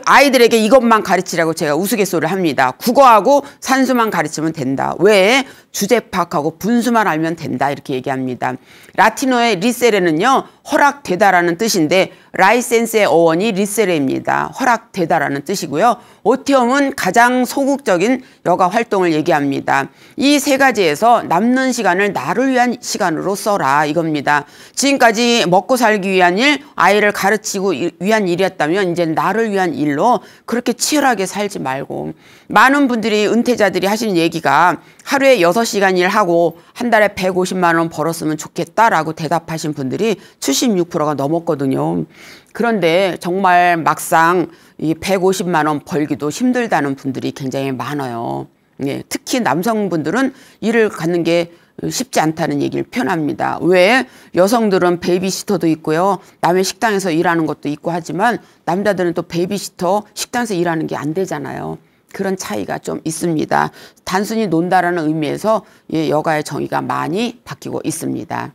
아이들에게 이것만 가르치라고 제가 우스갯소리를 합니다. 국어하고 산수만 가르치면 된다. 왜? 주제 파악하고 분수만 알면 된다. 이렇게 얘기합니다. 라틴어의 리세레는요, 허락되다라는 뜻인데, 라이센스의 어원이 리세레입니다. 허락되다라는 뜻이고요. 오티엄은 가장 소극적인 여가 활동을 얘기합니다. 이 세 가지에서 남는 시간을 나를 위한 시간으로 써라, 이겁니다. 지금까지 먹고 살기 위한 일, 아이를 가르치고 위한 일이었다면 이제 나를 위한 일로 그렇게 치열하게 살지 말고, 많은 분들이, 은퇴자들이 하시는 얘기가 하루에 6시간 일하고 한 달에 150만 원 벌었으면 좋겠다라고 대답하신 분들이 76%가 넘었거든요. 그런데 정말 막상 이 150만 원 벌기도 힘들다는 분들이 굉장히 많아요. 예, 특히 남성분들은 일을 갖는 게 쉽지 않다는 얘기를 표현합니다. 왜? 여성들은 베이비시터도 있고요, 남의 식당에서 일하는 것도 있고 하지만 남자들은 또 베이비시터 식당에서 일하는 게 안 되잖아요. 그런 차이가 좀 있습니다. 단순히 논다라는 의미에서 여가의 정의가 많이 바뀌고 있습니다.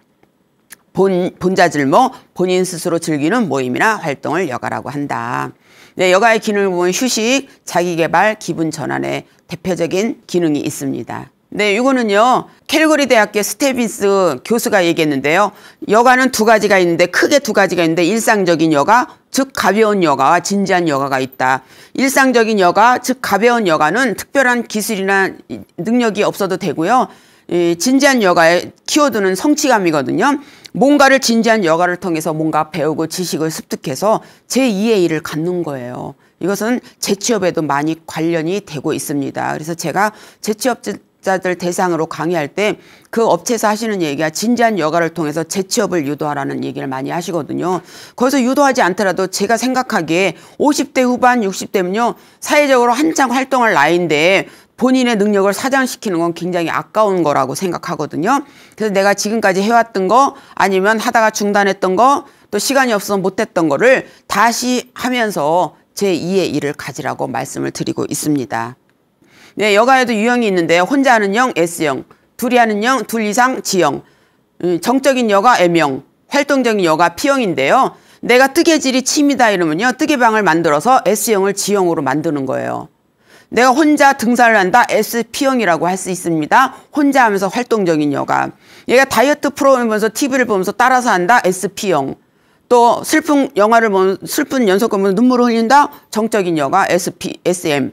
본자질모, 본인 스스로 즐기는 모임이나 활동을 여가라고 한다. 네, 여가의 기능을 보면 휴식, 자기개발, 기분 전환의 대표적인 기능이 있습니다. 네, 이거는요, 캘거리 대학교 스테빈스 교수가 얘기했는데요. 여가는 두 가지가 있는데, 크게 두 가지가 있는데, 일상적인 여가, 즉 가벼운 여가와 진지한 여가가 있다. 일상적인 여가, 즉 가벼운 여가는 특별한 기술이나 능력이 없어도 되고요. 진지한 여가의 키워드는 성취감이거든요. 뭔가를 진지한 여가를 통해서 뭔가 배우고 지식을 습득해서 제2의 일을 갖는 거예요. 이것은 재취업에도 많이 관련이 되고 있습니다. 그래서 제가 재취업자들 대상으로 강의할 때 그 업체에서 하시는 얘기가 진지한 여가를 통해서 재취업을 유도하라는 얘기를 많이 하시거든요. 거기서 유도하지 않더라도 제가 생각하기에 50대 후반, 60대면요, 사회적으로 한창 활동할 나이인데 본인의 능력을 사장시키는 건 굉장히 아까운 거라고 생각하거든요. 그래서 내가 지금까지 해왔던 거, 아니면 하다가 중단했던 거, 또 시간이 없어서 못했던 거를 다시 하면서 제2의 일을 가지라고 말씀을 드리고 있습니다. 네, 여가에도 유형이 있는데요. 혼자 하는 형, S형, 둘이 하는 형, 둘 이상 G형, 정적인 여가 M형, 활동적인 여가 P형인데요. 내가 뜨개질이 취미다 이러면요. 뜨개방을 만들어서 S형을 G형으로 만드는 거예요. 내가 혼자 등산을 한다. SP형이라고 할 수 있습니다. 혼자 하면서 활동적인 여가. 얘가 다이어트 프로그램 보면서 TV를 보면서 따라서 한다. SP형. 또 슬픈 영화를 보면 슬픈 연속극 보면서 눈물을 흘린다. 정적인 여가. SM.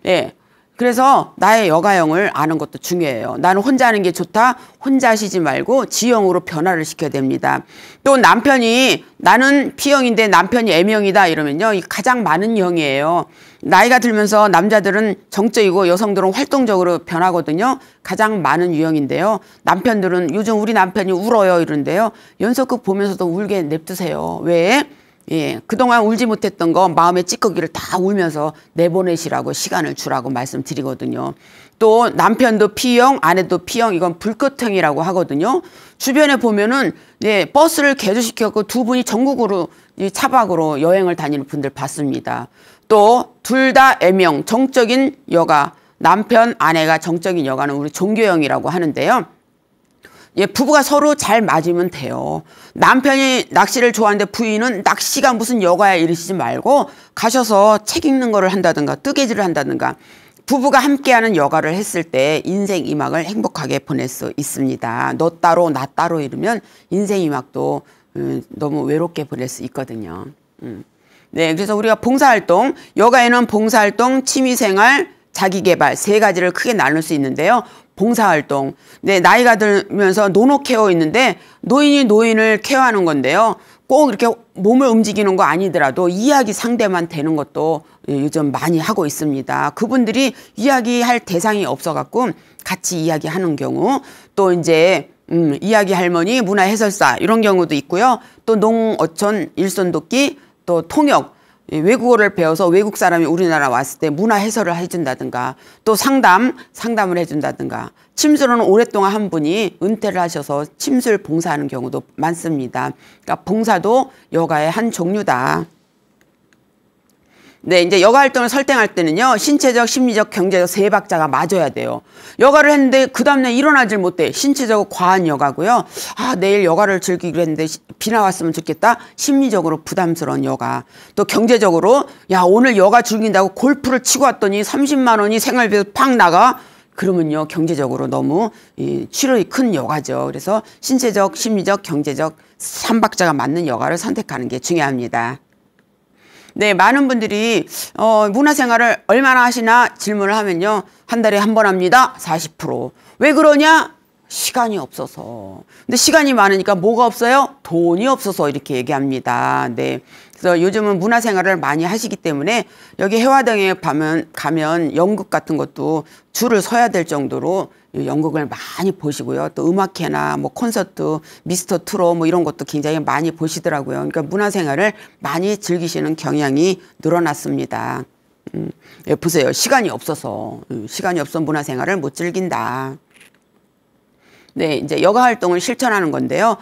예. 그래서 나의 여가형을 아는 것도 중요해요. 나는 혼자 하는 게 좋다. 혼자 하시지 말고 G형으로 변화를 시켜야 됩니다. 또 남편이 나는 P형인데 남편이 M형이다 이러면요. 가장 많은 형이에요. 나이가 들면서 남자들은 정적이고 여성들은 활동적으로 변하거든요. 가장 많은 유형인데요. 남편들은 요즘 우리 남편이 울어요 이런데요. 연속극 보면서도 울게 냅두세요. 왜? 예, 그동안 울지 못했던 거 마음의 찌꺼기를 다 울면서 내보내시라고 시간을 주라고 말씀드리거든요. 또 남편도 P형, 아내도 P형, 이건 불꽃형이라고 하거든요. 주변에 보면은 예, 버스를 개조시켰고 두 분이 전국으로 차박으로 여행을 다니는 분들 봤습니다. 또 둘 다 M형, 정적인 여가, 남편, 아내가 정적인 여가는 우리 종교형이라고 하는데요. 예, 부부가 서로 잘 맞으면 돼요. 남편이 낚시를 좋아하는데 부인은 낚시가 무슨 여가야 이러시지 말고 가셔서 책 읽는 거를 한다든가 뜨개질을 한다든가 부부가 함께하는 여가를 했을 때 인생 2막을 행복하게 보낼 수 있습니다. 너 따로 나 따로 이러면 인생 2막도 너무 외롭게 보낼 수 있거든요. 네, 그래서 우리가 봉사활동, 여가에는 봉사활동, 취미생활, 자기개발 세 가지를 크게 나눌 수 있는데요. 봉사활동. 네, 나이가 들면서 노노 케어 있는데 노인이 노인을 케어하는 건데요. 꼭 이렇게 몸을 움직이는 거 아니더라도 이야기 상대만 되는 것도 요즘 많이 하고 있습니다. 그분들이 이야기할 대상이 없어갖고 같이 이야기하는 경우 또 이제 이야기 할머니, 문화 해설사 이런 경우도 있고요. 또 농어촌, 일손돕기, 또 통역. 외국어를 배워서 외국 사람이 우리나라 왔을 때 문화 해설을 해준다든가 또 상담을 해준다든가 침수로는 오랫동안 한 분이 은퇴를 하셔서 침술 봉사하는 경우도 많습니다. 그러니까 봉사도 여가의 한 종류다. 네, 이제 여가 활동을 설정할 때는요, 신체적, 심리적, 경제적 세 박자가 맞아야 돼요. 여가를 했는데 그 다음날 일어나질 못해. 신체적으로 과한 여가고요. 아, 내일 여가를 즐기기로 했는데 비 나왔으면 좋겠다. 심리적으로 부담스러운 여가. 또 경제적으로 야, 오늘 여가 즐긴다고 골프를 치고 왔더니 30만 원이 생활비에서 팍 나가. 그러면요, 경제적으로 너무 출혈이 큰 여가죠. 그래서 신체적, 심리적, 경제적 3박자가 맞는 여가를 선택하는 게 중요합니다. 네, 많은 분들이 문화생활을 얼마나 하시나 질문을 하면요. 한 달에 한 번 합니다. 40%. 왜 그러냐? 시간이 없어서. 근데 시간이 많으니까 뭐가 없어요? 돈이 없어서 이렇게 얘기합니다. 네. 그래서 요즘은 문화생활을 많이 하시기 때문에 여기 해화동에 가면 연극 같은 것도 줄을 서야 될 정도로 연극을 많이 보시고요. 또 음악회나 뭐 콘서트, 미스터 트롯 뭐 이런 것도 굉장히 많이 보시더라고요. 그러니까 문화생활을 많이 즐기시는 경향이 늘어났습니다. 예, 보세요. 시간이 없어서 문화생활을 못 즐긴다. 네, 이제 여가 활동을 실천하는 건데요.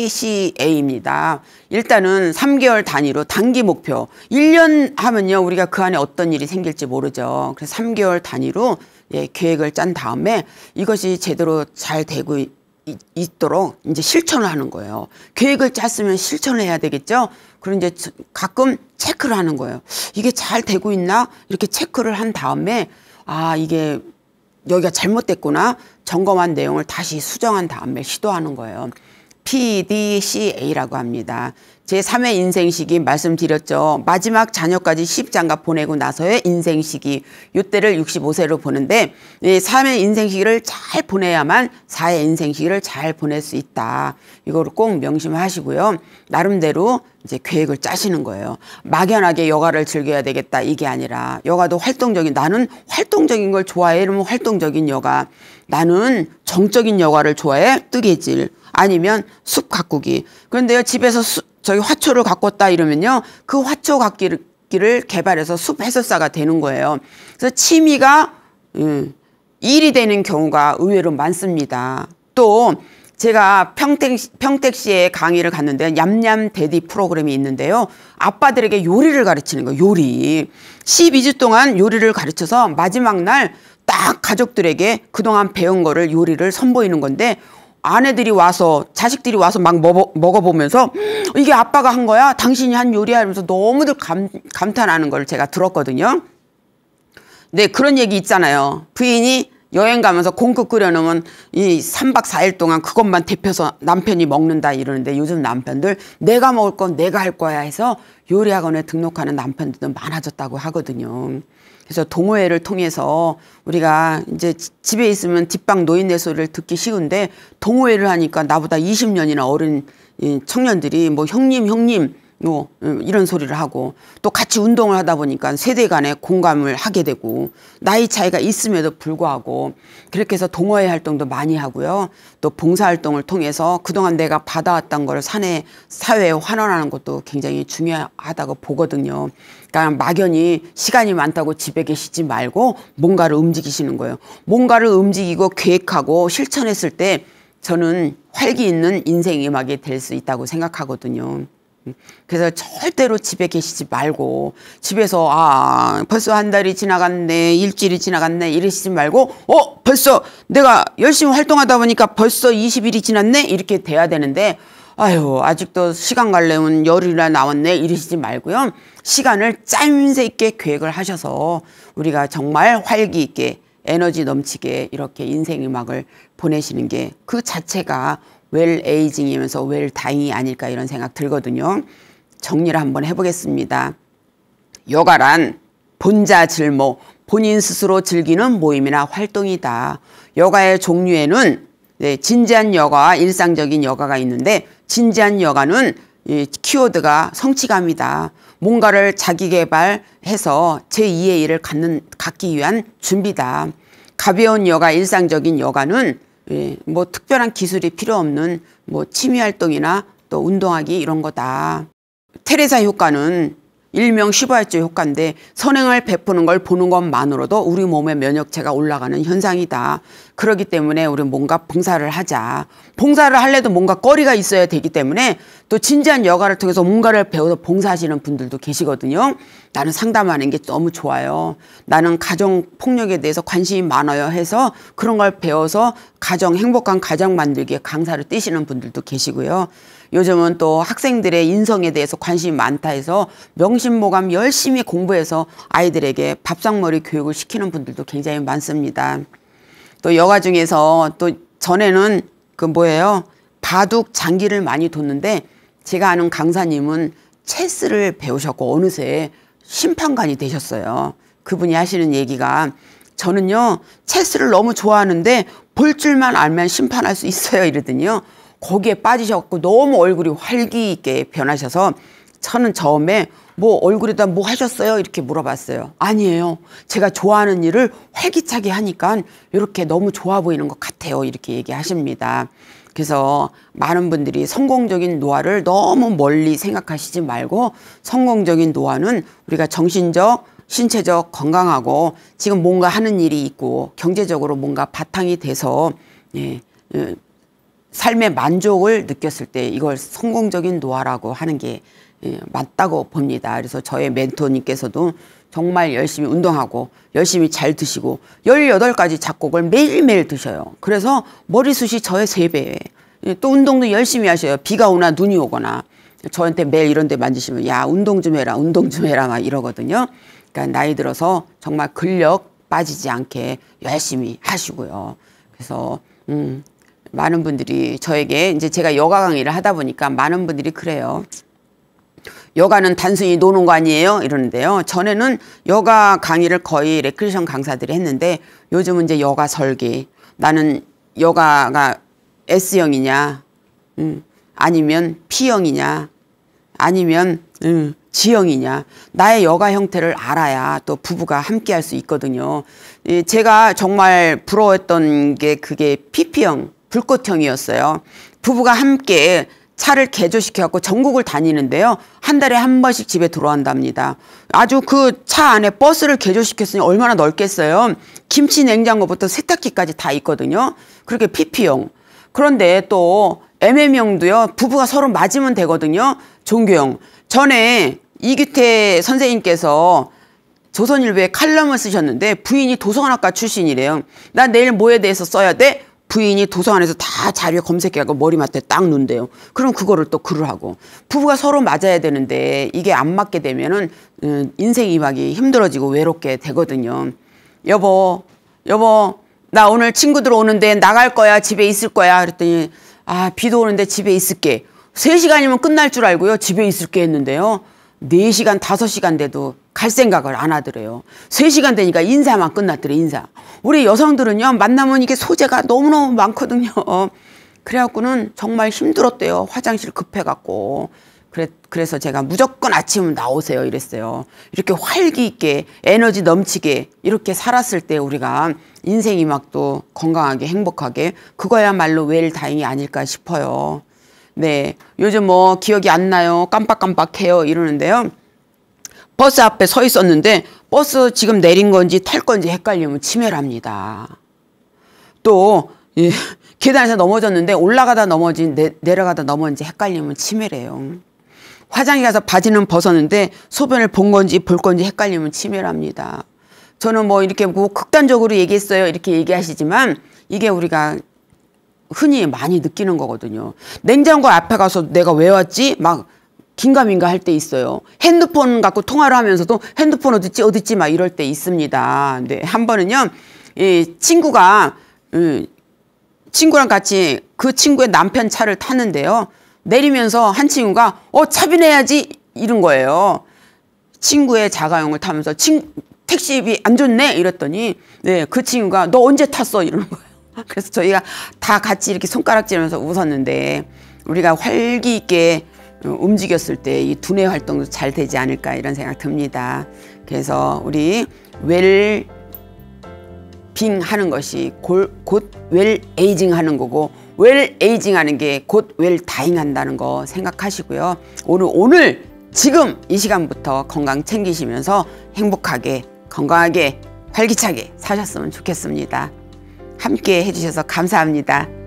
PDCA입니다. 일단은 3개월 단위로 단기 목표. 1년 하면요, 우리가 그 안에 어떤 일이 생길지 모르죠. 그래서 3개월 단위로 예, 계획을 짠 다음에 이것이 제대로 잘 되고 있도록 이제 실천을 하는 거예요. 계획을 짰으면 실천을 해야 되겠죠. 그럼 이제 가끔 체크를 하는 거예요. 이게 잘 되고 있나? 이렇게 체크를 한 다음에 아, 이게 여기가 잘못됐구나. 점검한 내용을 다시 수정한 다음에 시도하는 거예요. PDCA라고 합니다. 제3의 인생시기 말씀드렸죠. 마지막 자녀까지 시집장가 보내고 나서의 인생시기. 이때를 65세로 보는데 3의 인생시기를 잘 보내야만 4의 인생시기를 잘 보낼 수 있다. 이거를 꼭 명심하시고요. 나름대로 이제 계획을 짜시는 거예요. 막연하게 여가를 즐겨야 되겠다 이게 아니라 여가도 나는 활동적인 걸 좋아해. 이러면 활동적인 여가. 나는 정적인 여가를 좋아해. 뜨개질. 아니면 숲 가꾸기. 그런데요, 집에서 저기 화초를 가꿨다 이러면요, 그 화초 가꾸기를 개발해서 숲 해설사가 되는 거예요. 그래서 취미가 일이 되는 경우가 의외로 많습니다. 또 제가 평택시에 강의를 갔는데 냠냠 데디 프로그램이 있는데요. 아빠들에게 요리를 가르치는 거예요. 요리. 12주 동안 요리를 가르쳐서 마지막 날 딱 가족들에게 그동안 배운 거를 요리를 선보이는 건데 아내들이 와서 자식들이 와서 막 먹어보면서 이게 아빠가 한 거야? 당신이 한 요리야? 이러면서 너무들 감탄하는 걸 제가 들었거든요. 네, 그런 얘기 있잖아요. 부인이 여행 가면서 공국 끓여놓으면 이 3박 4일 동안 그것만 데펴서 남편이 먹는다 이러는데 요즘 남편들 내가 먹을 건 내가 할 거야 해서 요리학원에 등록하는 남편들도 많아졌다고 하거든요. 그래서 동호회를 통해서 우리가 이제 집에 있으면 뒷방 노인네 소리를 듣기 쉬운데 동호회를 하니까 나보다 20년이나 어린 청년들이 뭐 형님 뭐 이런 소리를 하고 또 같이 운동을 하다 보니까 세대 간에 공감을 하게 되고 나이 차이가 있음에도 불구하고 그렇게 해서 동호회 활동도 많이 하고요. 또 봉사활동을 통해서 그동안 내가 받아왔던 걸 사회에 환원하는 것도 굉장히 중요하다고 보거든요. 그러니까 막연히 시간이 많다고 집에 계시지 말고 뭔가를 움직이시는 거예요. 뭔가를 움직이고 계획하고 실천했을 때 저는 활기 있는 인생 음악이 될 수 있다고 생각하거든요. 그래서 절대로 집에 계시지 말고 집에서 벌써 한 달이 지나갔네, 일주일이 지나갔네 이러시지 말고 벌써 내가 열심히 활동하다 보니까 벌써 20일이 지났네 이렇게 돼야 되는데 아유 아직도 시간 가려면 열흘이나 나왔네 이러시지 말고요. 시간을 짜임새 있게 계획을 하셔서 우리가 정말 활기 있게 에너지 넘치게 이렇게 인생 음악을 보내시는 게 그 자체가 웰 에이징이면서 웰 다잉이 아닐까 이런 생각 들거든요. 정리를 한번 해보겠습니다. 여가란 본자 즐모, 본인 스스로 즐기는 모임이나 활동이다. 여가의 종류에는 진지한 여가와 일상적인 여가가 있는데 진지한 여가는 키워드가 성취감이다. 뭔가를 자기 개발해서 제2의 일을 갖기 위한 준비다. 가벼운 여가, 일상적인 여가는 뭐 특별한 기술이 필요 없는 뭐 취미 활동이나 또 운동하기 이런 거다. 테레사 효과는 일명 슈바르트 효과인데 선행을 베푸는 걸 보는 것만으로도 우리 몸의 면역체가 올라가는 현상이다. 그렇기 때문에 우리 뭔가 봉사를 하자. 봉사를 하려도 뭔가 거리가 있어야 되기 때문에 또 진지한 여가를 통해서 뭔가를 배워서 봉사하시는 분들도 계시거든요. 나는 상담하는 게 너무 좋아요. 나는 가정폭력에 대해서 관심이 많아요 해서 그런 걸 배워서 행복한 가정 만들기에 강사를 떼시는 분들도 계시고요. 요즘은 또 학생들의 인성에 대해서 관심이 많다 해서 명심모감 열심히 공부해서 아이들에게 밥상머리 교육을 시키는 분들도 굉장히 많습니다. 또 여가 중에서 또 전에는 바둑 장기를 많이 뒀는데 제가 아는 강사님은 체스를 배우셨고 어느새 심판관이 되셨어요. 그분이 하시는 얘기가 저는요 체스를 너무 좋아하는데 볼 줄만 알면 심판할 수 있어요 이러더니요. 거기에 빠지셔갖고 너무 얼굴이 활기 있게 변하셔서 저는 처음에 얼굴에다 뭐 하셨어요? 이렇게 물어봤어요. 아니에요. 제가 좋아하는 일을 활기차게 하니까 이렇게 너무 좋아 보이는 것 같아요. 이렇게 얘기하십니다. 그래서 많은 분들이 성공적인 노화를 너무 멀리 생각하시지 말고 성공적인 노화는 우리가 정신적, 신체적 건강하고 지금 뭔가 하는 일이 있고 경제적으로 뭔가 바탕이 돼서 삶의 만족을 느꼈을 때 이걸 성공적인 노화라고 하는 게 맞다고 봅니다. 그래서 저의 멘토님께서도 정말 열심히 운동하고 열심히 잘 드시고 18가지 작곡을 매일매일 드셔요. 그래서 머리숱이 저의 3배예요. 또 운동도 열심히 하셔요. 비가 오나 눈이 오거나 저한테 매일 이런 데 만지시면 야 운동 좀 해라 운동 좀 해라 막 이러거든요. 그러니까 나이 들어서 정말 근력 빠지지 않게 열심히 하시고요. 그래서 많은 분들이 저에게 이제 제가 여가 강의를 하다 보니까 많은 분들이 그래요. 여가는 단순히 노는 거 아니에요? 이러는데요. 전에는 여가 강의를 거의 레크레이션 강사들이 했는데 요즘은 이제 여가 설계. 나는 여가가 S형이냐 아니면 P형이냐 아니면 G형이냐 나의 여가 형태를 알아야 또 부부가 함께 할 수 있거든요. 제가 정말 부러웠던 게 그게 PP형 불꽃형이었어요. 부부가 함께 차를 개조시켜갖고 전국을 다니는데요. 한 달에 한 번씩 집에 들어온답니다. 아주 그 차 안에 버스를 개조시켰으니 얼마나 넓겠어요. 김치 냉장고부터 세탁기까지 다 있거든요. 그렇게 PP형. 그런데 또 MM형도요. 부부가 서로 맞으면 되거든요. 종교형. 전에 이규태 선생님께서 조선일보에 칼럼을 쓰셨는데 부인이 도서관학과 출신이래요. 나 내일 뭐에 대해서 써야 돼? 부인이 도서관에서 다 자료 검색해가고 머리맡에 딱 놓는데요. 그럼 그거를 또 글을 하고. 부부가 서로 맞아야 되는데 이게 안 맞게 되면은 인생 이박이 힘들어지고 외롭게 되거든요. 여보, 나 오늘 친구들 오는데 나갈 거야? 집에 있을 거야? 그랬더니 아, 비도 오는데 집에 있을게. 3시간이면 끝날 줄 알고요. 집에 있을게 했는데요. 4시간, 5시간 돼도 갈 생각을 안 하더래요. 3시간 되니까 인사만 끝났더래, 인사. 우리 여성들은요, 만나면 이게 소재가 너무너무 많거든요. 그래갖고는 정말 힘들었대요. 화장실 급해갖고. 그래서 제가 무조건 아침은 나오세요 이랬어요. 이렇게 활기 있게 에너지 넘치게 이렇게 살았을 때 우리가 인생 이막도 건강하게 행복하게 그거야말로 웰다잉이 아닐까 싶어요. 네, 요즘 뭐 기억이 안 나요. 깜빡깜빡해요 이러는데요. 버스 앞에 서 있었는데 버스 지금 내린 건지 탈 건지 헷갈리면 치매랍니다. 또 예, 계단에서 넘어졌는데 올라가다 넘어진 내려가다 넘어진지 헷갈리면 치매래요. 화장실 가서 바지는 벗었는데 소변을 본 건지 볼 건지 헷갈리면 치매랍니다. 저는 뭐 이렇게 뭐 극단적으로 얘기했어요 이렇게 얘기하시지만 이게 우리가 흔히 많이 느끼는 거거든요. 냉장고 앞에 가서 내가 왜 왔지? 막 긴가민가 할 때 있어요. 핸드폰 갖고 통화를 하면서도 핸드폰 어딨지 막 이럴 때 있습니다. 네, 한 번은요, 이 친구랑 같이 그 친구의 남편 차를 탔는데요. 내리면서 한 친구가 차비 내야지 이런 거예요. 친구의 자가용을 타면서 택시비 안 좋네 이랬더니 네, 그 친구가 너 언제 탔어 이러는 거예요. 그래서 저희가 다 같이 이렇게 손가락질하면서 웃었는데 우리가 활기 있게 움직였을 때 이 두뇌 활동도 잘 되지 않을까 이런 생각 듭니다. 그래서 우리 웰빙 하는 것이 곧 웰 에이징 하는 거고 웰 에이징 하는 게 곧 웰 다잉 한다는 거 생각하시고요. 오늘 지금 이 시간부터 건강 챙기시면서 행복하게 건강하게 활기차게 사셨으면 좋겠습니다. 함께 해주셔서 감사합니다.